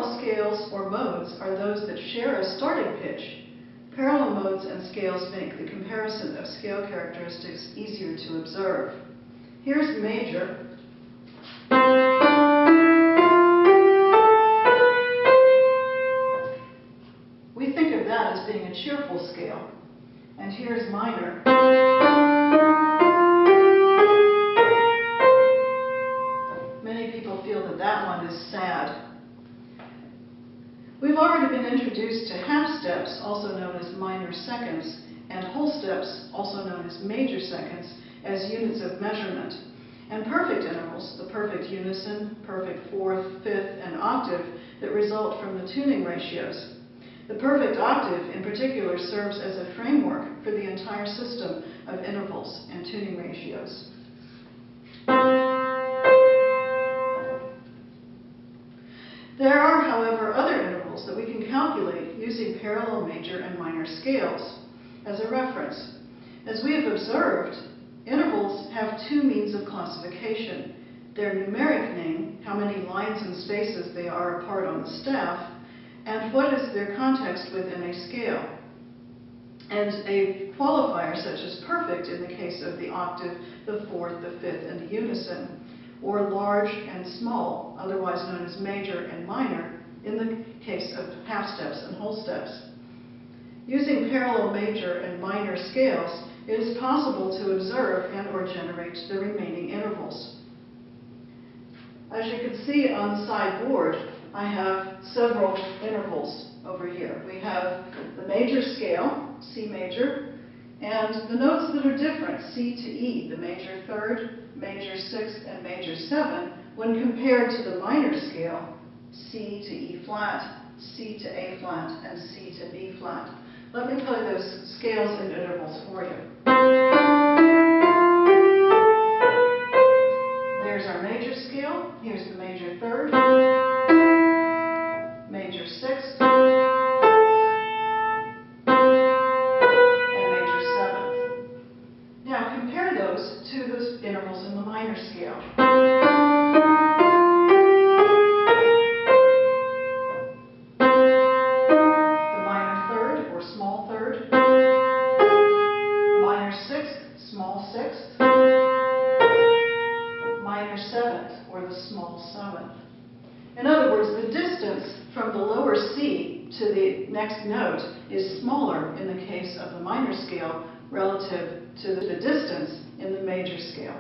Parallel scales or modes are those that share a starting pitch. Parallel modes and scales make the comparison of scale characteristics easier to observe. Here's major. We think of that as being a cheerful scale. And here's minor. Many people feel that that one is sad. We've already been introduced to half steps, also known as minor seconds, and whole steps, also known as major seconds, as units of measurement. And perfect intervals, the perfect unison, perfect fourth, fifth, and octave, that result from the tuning ratios. The perfect octave, in particular, serves as a framework for the entire system of intervals and tuning ratios. There are, however, other intervals that we can calculate using parallel major and minor scales as a reference. As we have observed, intervals have two means of classification: their numeric name, how many lines and spaces they are apart on the staff, and what is their context within a scale. And a qualifier such as perfect in the case of the octave, the fourth, the fifth, and the unison, or large and small, otherwise known as major and minor, in the case of half steps and whole steps. Using parallel major and minor scales, it is possible to observe and/or generate the remaining intervals. As you can see on the side board, I have several intervals over here. We have the major scale, C major, and the notes that are different, C to E, the major third, major sixth, and major seven, when compared to the minor scale, C to E flat, C to A flat, and C to B flat. Let me play those scales and intervals for you. There's our major scale. Here's the major third, major sixth, and major seventh. Now compare those to the intervals in the minor scale. The minor third, or small third, minor sixth, small sixth, minor seventh, or the small seventh. In other words, the distance from the lower C to the next note is smaller in the case of the minor scale relative to the distance in the major scale.